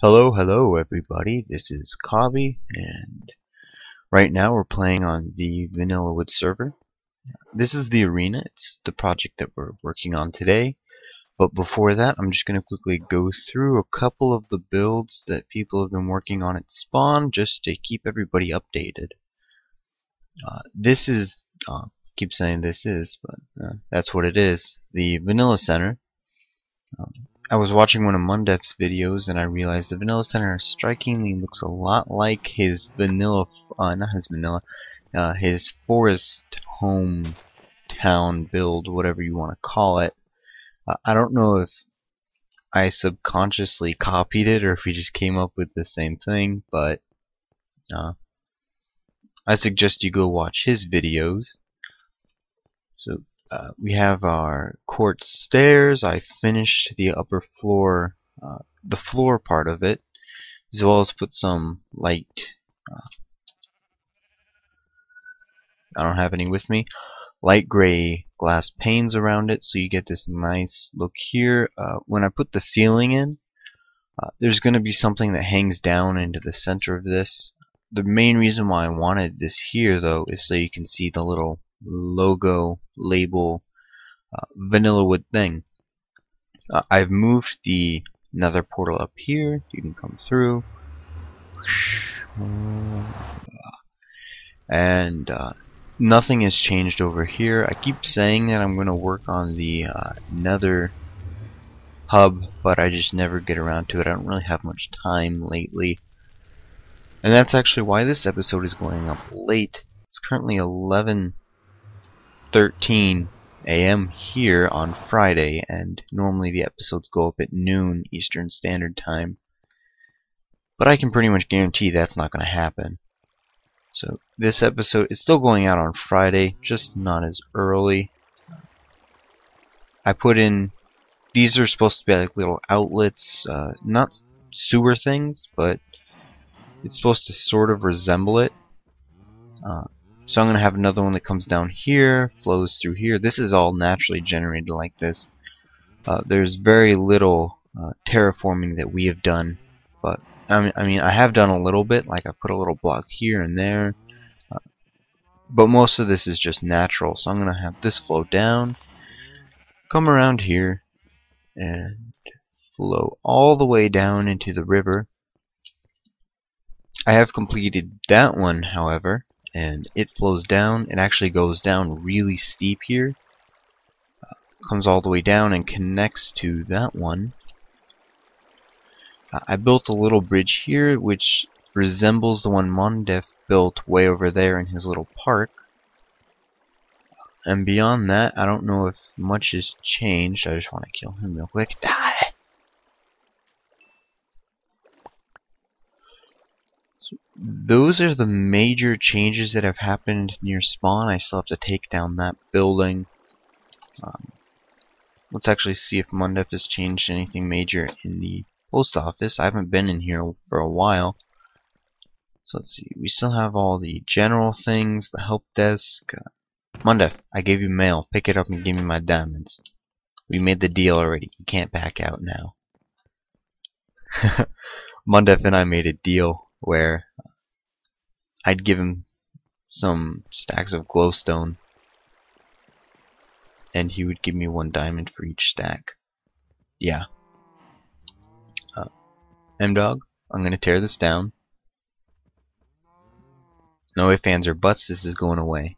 Hello everybody, this is Kavi, and right now we're playing on the Vanilla Wood server. This is the arena, it's the project that we're working on today, but before that I'm just going to quickly go through a couple of the builds that people have been working on at spawn, just to keep everybody updated. This is, keep saying this is, but that's what it is, the Vanilla Center. I was watching one of Mundef's videos and I realized the Vanilla Center strikingly looks a lot like his vanilla, not his vanilla, his forest hometown build, whatever you want to call it. I don't know if I subconsciously copied it or if we just came up with the same thing, but I suggest you go watch his videos. So we have our quartz stairs. I finished the upper floor, the floor part of it, as well as put some light. I don't have any with me. Light gray glass panes around it, so you get this nice look here. When I put the ceiling in, there's going to be something that hangs down into the center of this. The main reason why I wanted this here, though, is so you can see the little logo label vanilla wood thing. I've moved the nether portal up here. You can come through, and nothing has changed over here. I keep saying that I'm going to work on the nether hub, but I just never get around to it. I don't really have much time lately, and that's actually why this episode is going up late. It's currently 11:13 a.m. here on Friday, and normally the episodes go up at noon Eastern Standard Time. But I can pretty much guarantee that's not going to happen. So this episode is still going out on Friday, just not as early. I put in, these are supposed to be like little outlets, not sewer things, but it's supposed to sort of resemble it. So I'm going to have another one that comes down here, flows through here. This is all naturally generated like this. There's very little terraforming that we have done, but I mean I have done a little bit, like I put a little block here and there, but most of this is just natural. So I'm going to have this flow down, come around here, and flow all the way down into the river. I have completed that one, however, and it flows down. It actually goes down really steep here, comes all the way down and connects to that one. I built a little bridge here which resembles the one Mondef built way over there in his little park, and beyond that I don't know if much has changed. I just want to kill him real quick. Die! Those are the major changes that have happened near spawn. I still have to take down that building. Let's actually see if Mundef has changed anything major in the post office. I haven't been in here for a while. So let's see. We still have all the general things, the help desk. Mundef, I gave you mail. Pick it up and give me my diamonds. We made the deal already. You can't back out now. Mundef and I made a deal where I'd give him some stacks of glowstone, and he would give me 1 diamond for each stack. Yeah. M-Dog, I'm gonna tear this down. No ifs, ands, or buts, this is going away.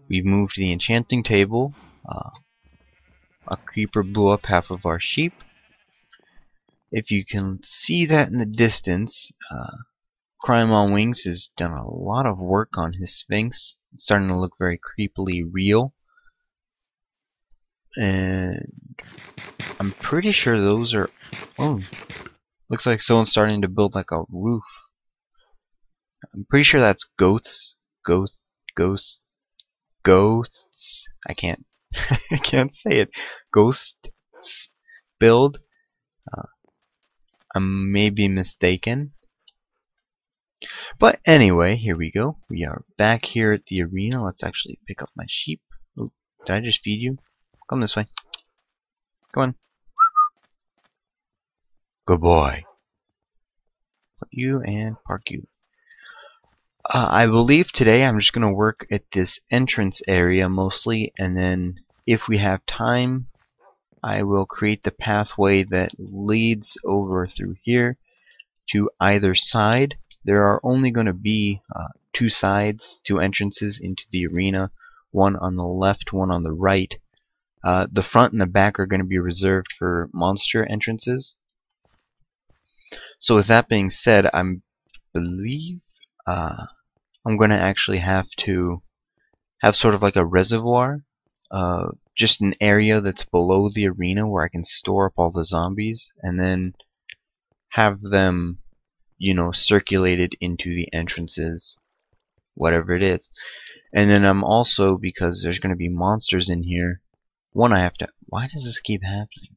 We've moved the enchanting table. A creeper blew up half of our sheep. If you can see that in the distance, Crime on Wings has done a lot of work on his Sphinx. It's starting to look very creepily real. And I'm pretty sure those are... Oh, looks like someone's starting to build like a roof. I'm pretty sure that's goats. Ghosts. I can't I can't say it. Ghosts build. I may be mistaken. But anyway, here we go. We are back here at the arena. Let's actually pick up my sheep. Oh, did I just feed you? Come this way. Come on. Good boy. Put you and park you. I believe today I'm just going to work at this entrance area mostly, and then if we have time, I will create the pathway that leads over through here to either side. There are only going to be two sides, two entrances into the arena, one on the left, one on the right. The front and the back are going to be reserved for monster entrances. So with that being said, I believe I'm going to actually have to have sort of like a reservoir, just an area that's below the arena where I can store up all the zombies, and then have them, you know, circulated into the entrances, whatever it is. And then I'm also, because there's going to be monsters in here, one I have to... Why does this keep happening?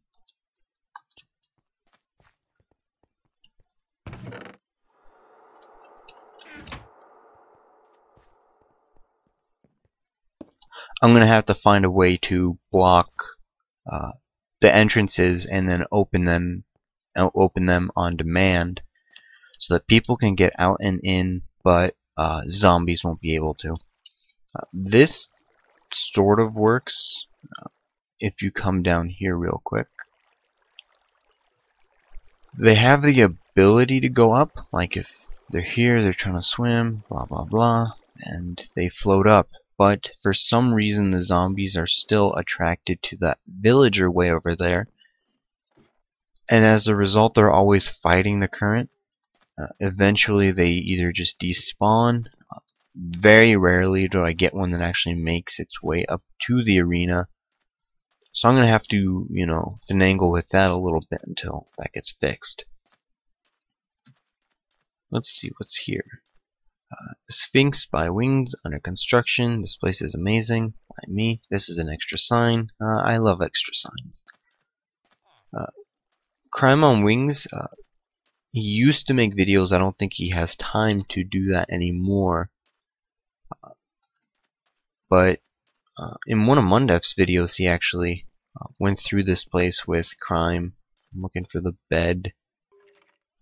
I'm going to have to find a way to block the entrances and then open them on demand so that people can get out and in, but zombies won't be able to. This sort of works if you come down here real quick. They have the ability to go up, like if they're here, they're trying to swim, blah blah blah, and they float up. But for some reason the zombies are still attracted to that villager way over there, and as a result they're always fighting the current. Eventually they either just despawn. Very rarely do I get one that actually makes its way up to the arena, so I'm gonna have to, you know, finagle with that a little bit until that gets fixed. Let's see what's here. The Sphinx by Wings under construction. This place is amazing. By me. This is an extra sign. I love extra signs. Crime on Wings. He used to make videos. I don't think he has time to do that anymore. But in one of Mundef's videos, he actually went through this place with Crime. I'm looking for the bed.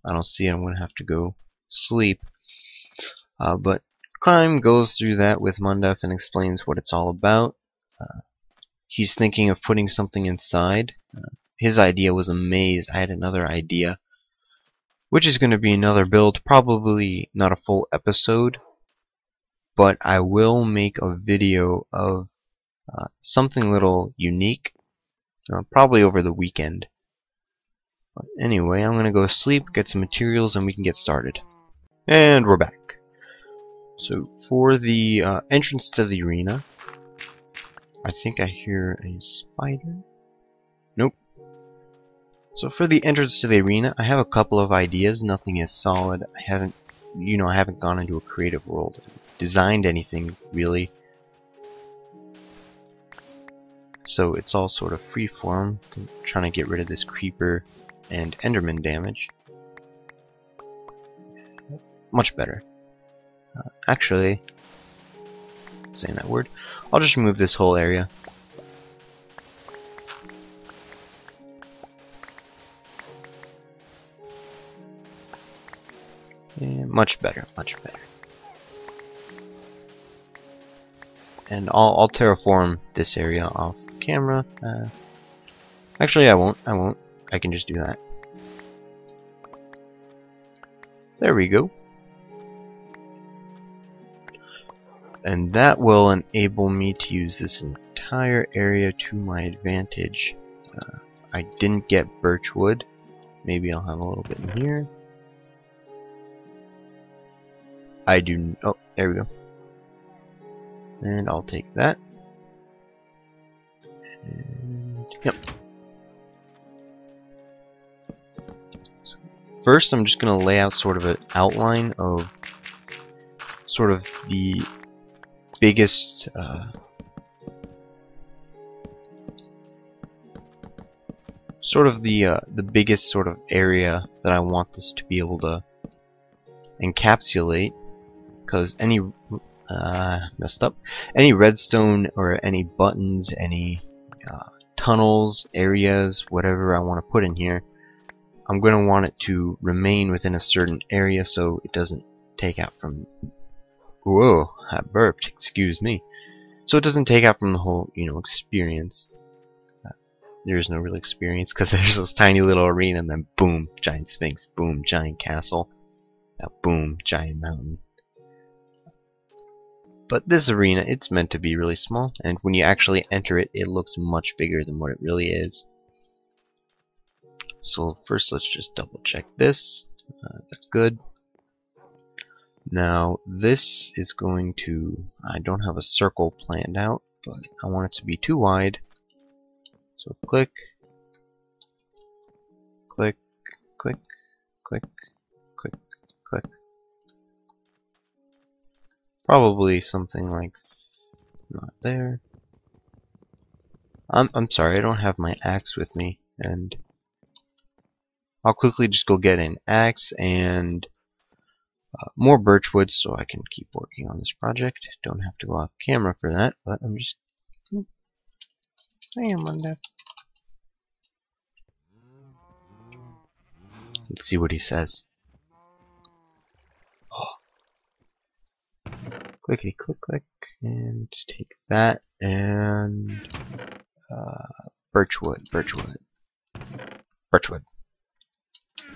I don't see it. I'm gonna have to go sleep. But Crime goes through that with Mundef and explains what it's all about. He's thinking of putting something inside. His idea was a maze. I had another idea, which is going to be another build. Probably not a full episode, but I will make a video of something a little unique, probably over the weekend. But anyway, I'm going to go sleep, get some materials, and we can get started. And we're back. So for the entrance to the arena, I think I hear a spider. Nope. So for the entrance to the arena, I have a couple of ideas. Nothing is solid. I haven't gone into a creative world, designed anything really. So it's all sort of freeform. I'm trying to get rid of this creeper and enderman damage. Much better. Actually, saying that word, I'll just remove this whole area. Yeah, much better, much better. And I'll terraform this area off camera. Actually, I won't. I can just do that. There we go. And that will enable me to use this entire area to my advantage. I didn't get birchwood. Maybe I'll have a little bit in here. I do. Oh, there we go. And I'll take that. And, yep. So first, I'm just going to lay out sort of an outline of sort of the biggest the biggest sort of area that I want this to be able to encapsulate, because any messed up, any redstone or any buttons, any tunnels, areas, whatever I want to put in here, I'm going to want it to remain within a certain area so it doesn't take out from... Whoa, I burped, excuse me. So it doesn't take out from the whole, experience. There is no real experience because there's this tiny little arena and then boom, giant sphinx, boom, giant castle, now boom, giant mountain. But this arena, it's meant to be really small, and when you actually enter it, it looks much bigger than what it really is. So first let's just double check this. That's good. Now this is going to... I don't have a circle planned out, but I want it to be too wide. So click, click, click, click, click, click. Probably something like not there. I'm sorry, I don't have my axe with me, and I'll quickly just go get an axe and more birchwood so I can keep working on this project. Don't have to go off camera for that, but I'm just... I am on that. Let's see what he says. Oh. Clickety click click, and take that, and birchwood. Let's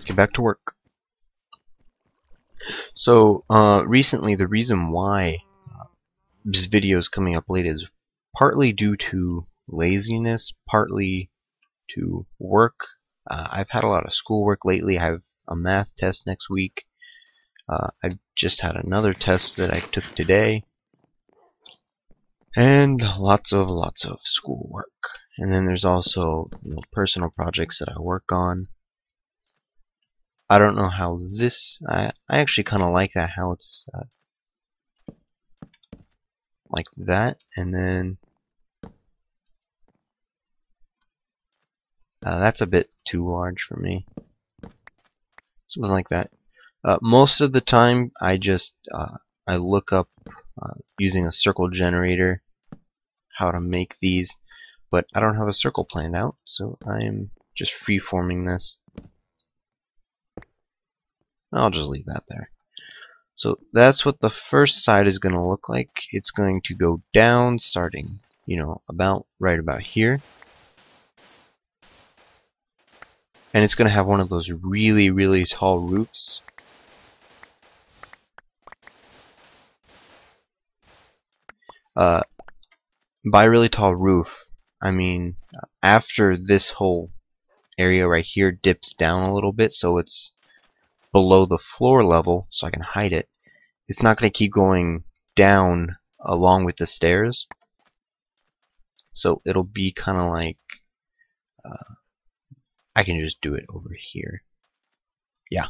get back to work. So recently, the reason why this video is coming up late is partly due to laziness, partly to work. I've had a lot of schoolwork lately. I have a math test next week. I've just had another test that I took today, and lots of schoolwork. And then there's also personal projects that I work on. I don't know how this... I actually kind of like that, how it's like that, and then that's a bit too large for me. Something like that. Most of the time, I just I look up using a circle generator how to make these, but I don't have a circle planned out, so I'm just free-forming this. I'll just leave that there. So that's what the first side is going to look like. It's going to go down, starting, right about here. And it's going to have one of those really, really tall roofs. By really tall roof, I mean after this whole area right here dips down a little bit, so it's below the floor level, so I can hide it. It's not going to keep going down along with the stairs, so it'll be kind of like I can just do it over here. Yeah.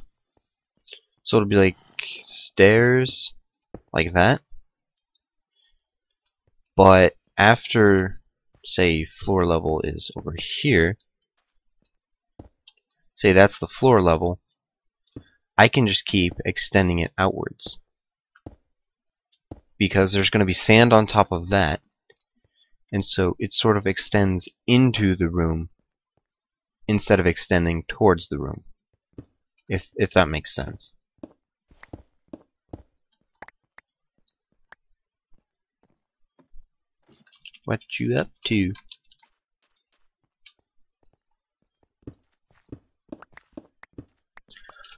So it'll be like stairs like that, but after, say, floor level is over here, say that's the floor level, I can just keep extending it outwards, because there's going to be sand on top of that, and so it sort of extends into the room instead of extending towards the room, if that makes sense. What you up to?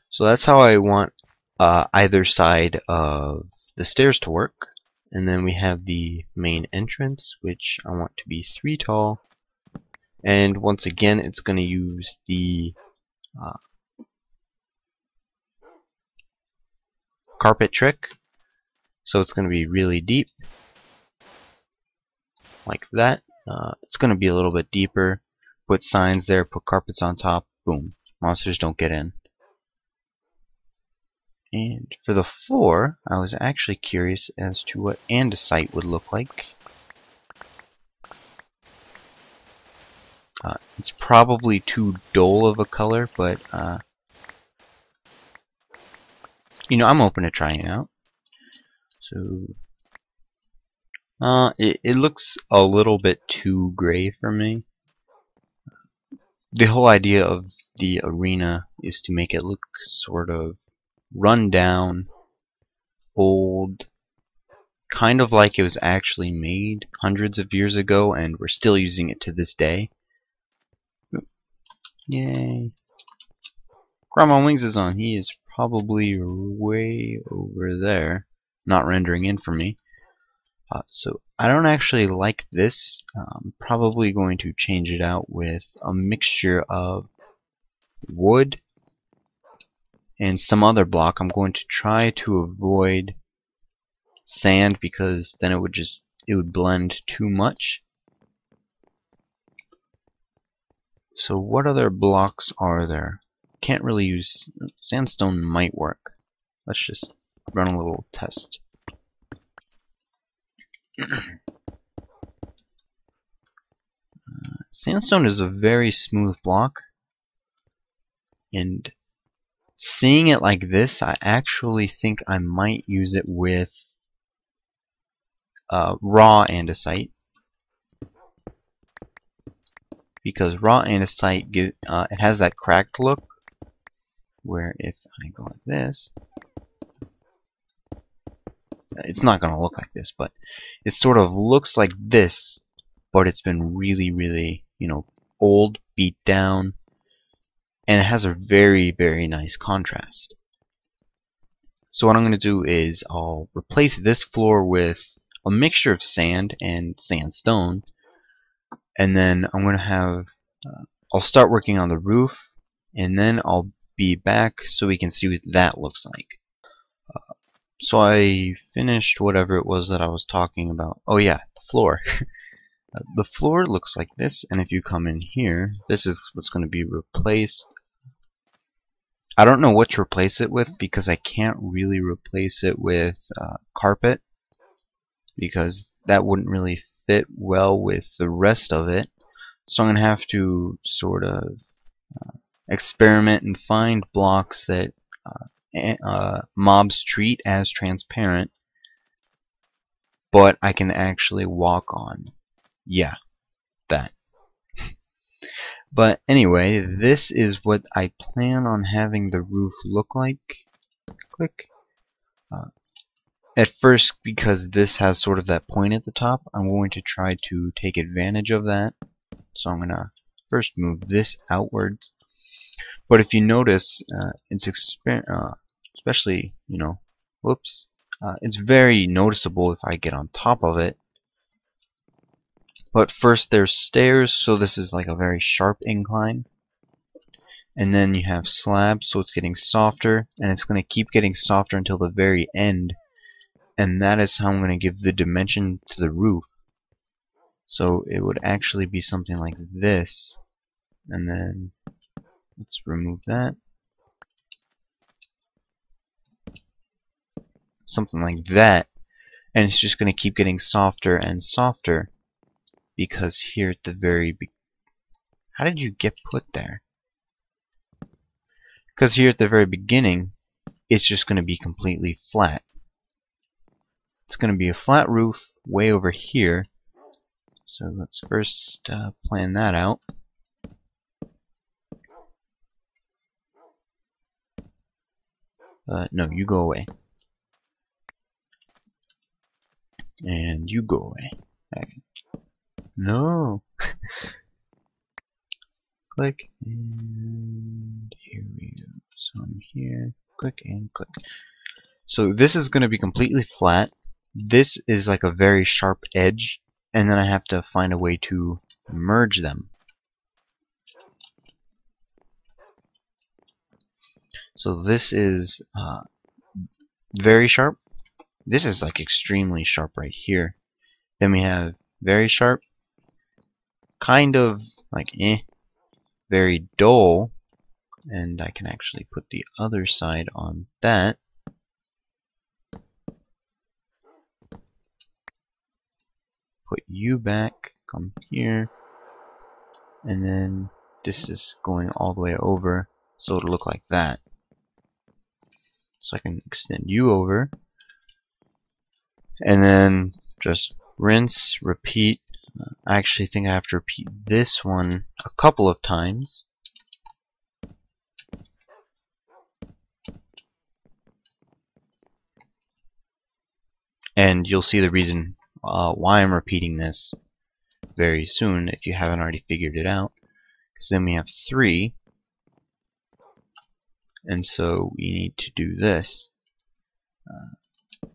So that's how I want either side of the stairs to work. And then we have the main entrance, which I want to be 3 tall. And once again, it's going to use the carpet trick. So it's going to be really deep, like that. It's going to be a little bit deeper. Put signs there, put carpets on top, boom. Monsters don't get in. And for the floor, I was actually curious as to what andesite would look like. It's probably too dull of a color, but I'm open to trying it out. So it looks a little bit too gray for me. The whole idea of the arena is to make it look sort of run down, old, kind of like it was actually made hundreds of years ago and we're still using it to this day. Yay. Cromwell Wings is on. He is probably way over there, not rendering in for me. So I don't actually like this. I'm probably going to change it out with a mixture of wood and some other block. I'm going to try to avoid sand because then it would blend too much. So what other blocks are there? Can't really use sandstone. Might work. Let's just run a little test. Sandstone is a very smooth block, and seeing it like this, I actually think I might use it with raw andesite, because raw andesite it has that cracked look, where if I go like this, it's not going to look like this, but it sort of looks like this, but it's been really, old, beat down, and it has a very nice contrast. So what I'm going to do is I'll replace this floor with a mixture of sand and sandstone, and then I'm going to have I'll start working on the roof, and then I'll be back so we can see what that looks like. So I finished whatever it was that I was talking about. Oh yeah, the floor. The floor looks like this, and if you come in here, this is what's going to be replaced. I don't know what to replace it with because I can't really replace it with carpet, because that wouldn't really fit well with the rest of it. So I'm going to have to sort of experiment and find blocks that mobs treat as transparent, but I can actually walk on. Yeah, that. But anyway, this is what I plan on having the roof look like. Click. At first, because this has sort of that point at the top, I'm going to try to take advantage of that. So I'm going to first move this outwards. But if you notice, it's especially, whoops, it's very noticeable if I get on top of it. But first there's stairs, so this is like a very sharp incline. And then you have slabs, so it's getting softer, and it's going to keep getting softer until the very end. And that is how I'm going to give the dimension to the roof. So it would actually be something like this. And then let's remove that. Something like that. And it's just going to keep getting softer and softer. Because here at the very how did you get put there? Because here at the very beginning, it's just going to be completely flat. It's going to be a flat roof way over here. So let's first plan that out. No, you go away. And you go away. Okay. No. Click, and here we go. So I'm here. Click and click. So this is going to be completely flat. This is like a very sharp edge, and then I have to find a way to merge them. So this is very sharp. This is like extremely sharp right here. Then we have very sharp, kind of like very dull, and I can actually put the other side on that. Put you back, come here, and then this is going all the way over, so it'll look like that. So I can extend you over, and then just rinse, repeat. I actually think I have to repeat this one a couple of times. And you'll see the reason why I'm repeating this very soon if you haven't already figured it out. Because then we have 3, and so we need to do this.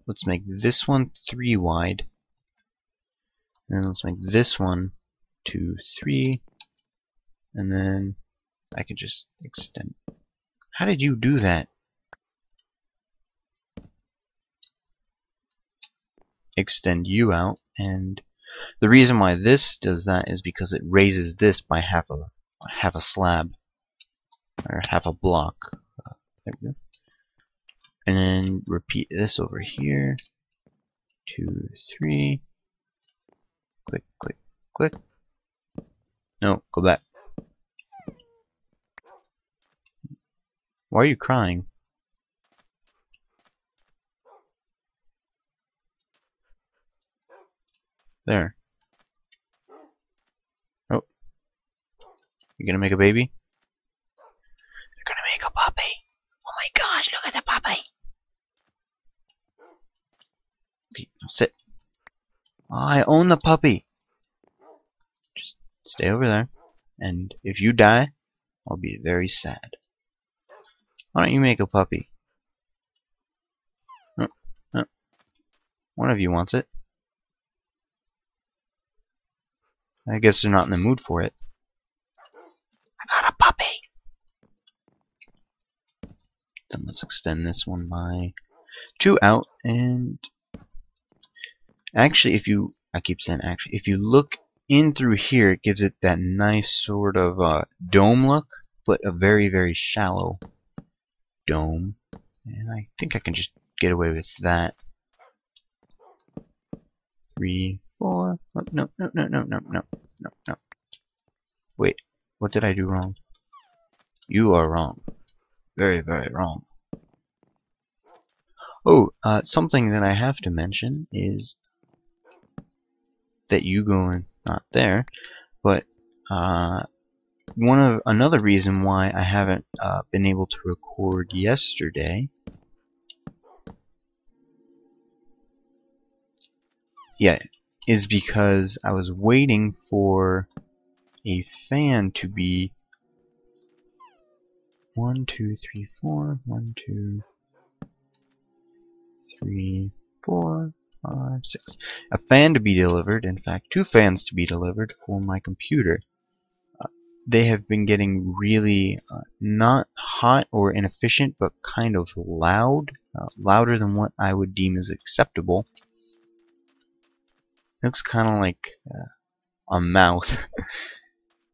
Let's make this one 3 wide, and then let's make this one 2, 3, and then I could just extend. How did you do that? Extend you out, and the reason why this does that is because it raises this by half a slab, or half a block. There we go. And then repeat this over here. 2, 3. Click, click, click. No, go back. Why are you crying? There. Oh. You gonna make a baby? You're gonna make a puppy. Oh my gosh, look at the puppy. Okay, now sit. Oh, I own the puppy. Just stay over there. And if you die, I'll be very sad. Why don't you make a puppy? Oh, oh. One of you wants it. I guess they're not in the mood for it. I got a puppy! Then let's extend this one by 2 out, and actually if you look in through here, it gives it that nice sort of dome look, but a very, very shallow dome. And I think I can just get away with that. 3, 4. Oh, no. Wait, what did I do wrong? You are wrong. Very, very wrong. Oh, something that I have to mention is that you going not there, but another reason why I haven't been able to record yesterday. Yeah, is because I was waiting for a fan to be 1, 2, 3, 4, 1, 2, 3, 4, 5, 6. A fan to be delivered, in fact 2 fans to be delivered for my computer. They have been getting really not hot or inefficient, but kind of loud, louder than what I would deem as acceptable. Looks kind of like a mouth.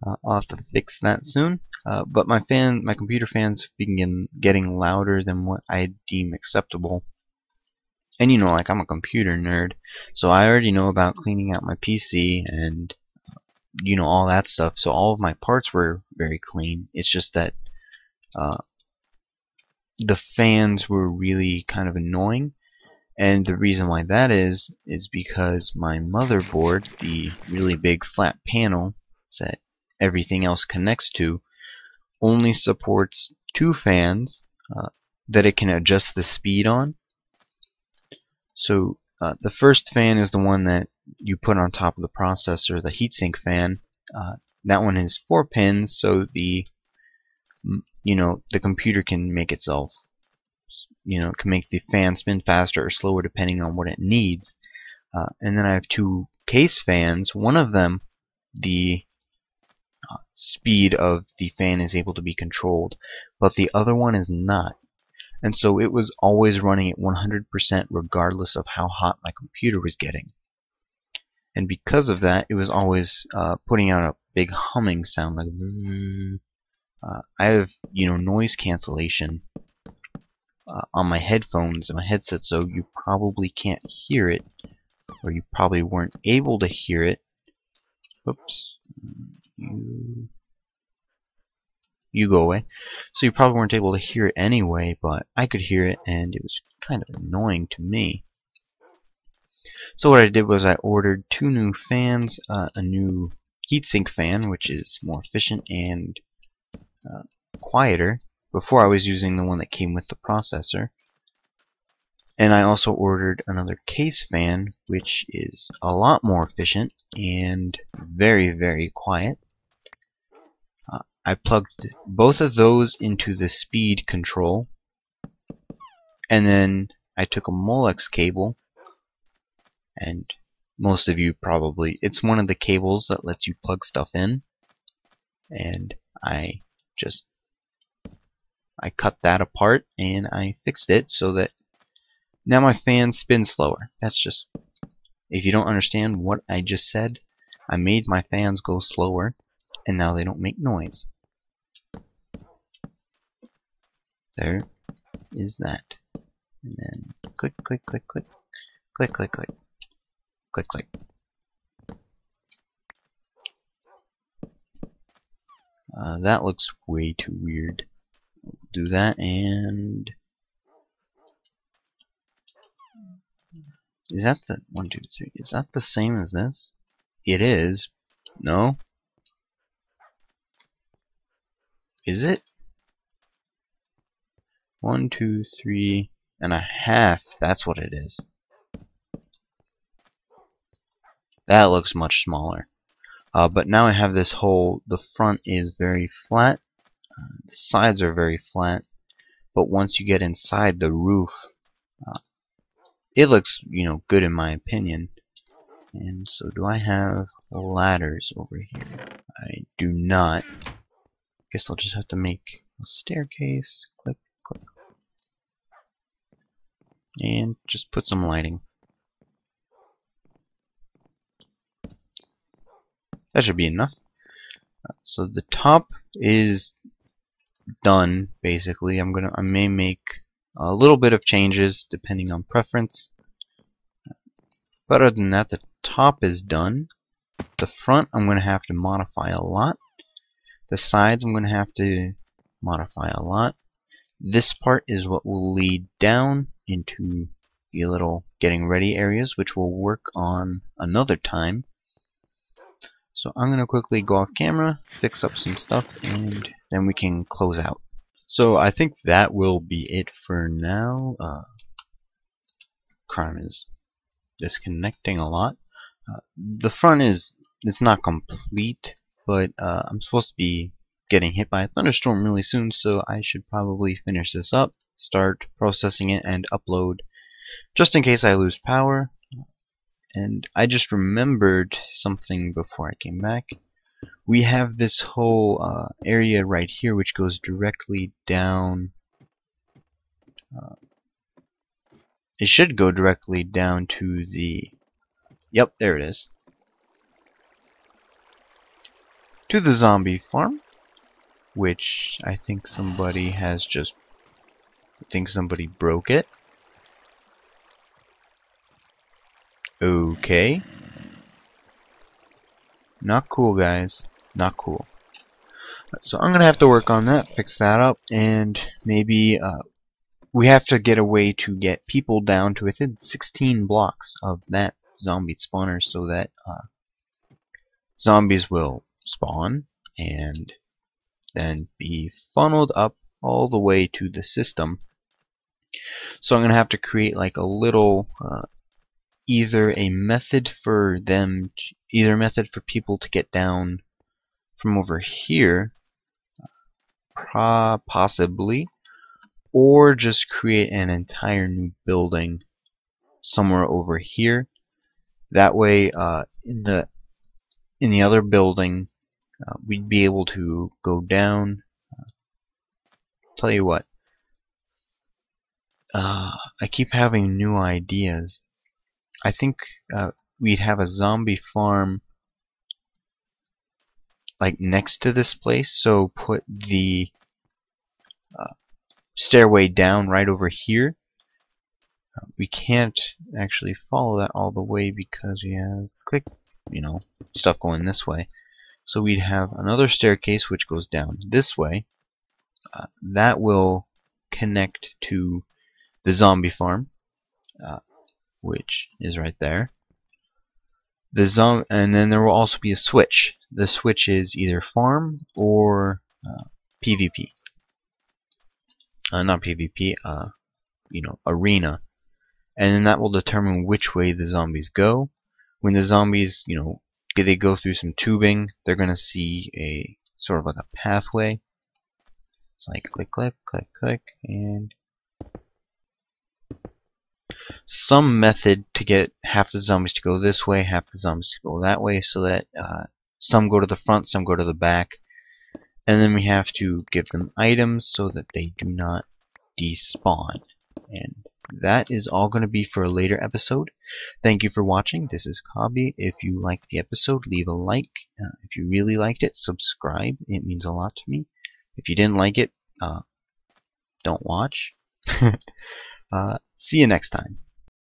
I'll have to fix that soon. But my computer fans begin getting louder than what I deem acceptable. And you know, like, I'm a computer nerd, so I already know about cleaning out my PC and you know, all that stuff. So all of my parts were very clean. It's just that the fans were really kind of annoying. And the reason why that is because my motherboard, the really big flat panel that everything else connects to, only supports 2 fans that it can adjust the speed on. So the first fan is the one that you put on top of the processor, the heatsink fan. That one is 4 pins, so the computer can make itself, can make the fan spin faster or slower depending on what it needs. And then I have 2 case fans. One of them, the speed of the fan is able to be controlled, but the other one is not. And so it was always running at 100% regardless of how hot my computer was getting. And because of that, it was always putting out a big humming sound, like I have noise cancellation on my headphones and my headset, so you probably can't hear it, or you probably weren't able to hear it. Oops, you go away. So you probably weren't able to hear it anyway, but I could hear it, and it was kind of annoying to me. So what I did was I ordered 2 new fans, a new heatsink fan, which is more efficient and quieter. Before I was using the one that came with the processor. And I also ordered another case fan, which is a lot more efficient and very, very quiet. I plugged both of those into the speed control, and then I took a Molex cable, and most of you probably, it's one of the cables that lets you plug stuff in, and I cut that apart and I fixed it so that now my fans spin slower. That's just, if you don't understand what I just said, I made my fans go slower and now they don't make noise. There is that. And then click, click, click, click, click, click, click, click, click. That looks way too weird. Do that, and is that the 1, 2, 3? Is that the same as this? It is. No? Is it? 1, 2, 3 and a half. That's what it is. That looks much smaller. But now I have this whole, the front is very flat, the sides are very flat, but once you get inside the roof, it looks, you know, good in my opinion. And so do I have ladders over here? I do not. Guess I'll just have to make a staircase. Click, click. And just put some lighting. That should be enough. So the top is done basically. I may make a little bit of changes depending on preference. But other than that, the top is done. The front I'm going to have to modify a lot. The sides I'm going to have to modify a lot. This part is what will lead down into the little getting ready areas, which we'll work on another time. So I'm going to quickly go off camera, fix up some stuff, and then we can close out. So I think that will be it for now. Crime is disconnecting a lot. The front it's not complete, but I'm supposed to be getting hit by a thunderstorm really soon, so I should probably finish this up, start processing it, and upload, just in case I lose power. And I just remembered something before I came back. We have this whole area right here which goes directly down. It should go directly down to the... Yep, there it is. To the zombie farm, which I think somebody has just... I think somebody broke it. Okay. Not cool, guys. Not cool. So I'm gonna have to work on that, fix that up, and maybe we have to get a way to get people down to within 16 blocks of that zombie spawner so that zombies will spawn and then be funneled up all the way to the system. So I'm gonna have to create like a little either a method for them, either method for people to get down from over here, possibly, or just create an entire new building somewhere over here. That way, in the other building, we'd be able to go down. Tell you what, I keep having new ideas. I think we'd have a zombie farm like next to this place, so put the stairway down right over here. We can't actually follow that all the way because we have stuff going this way. So we'd have another staircase which goes down this way. That will connect to the zombie farm, which is right there. And then there will also be a switch. The switch is either farm or PvP. Not PvP, arena. and then that will determine which way the zombies go. When the zombies, they go through some tubing, they're gonna see a sort of like a pathway. It's like click, click, click, click, and some method to get half the zombies to go this way, half the zombies to go that way, so that some go to the front, some go to the back. And then we have to give them items so that they do not despawn. And that is all going to be for a later episode. Thank you for watching. This is Cobby. If you liked the episode, leave a like. If you really liked it, subscribe. It means a lot to me. If you didn't like it, don't watch. See you next time.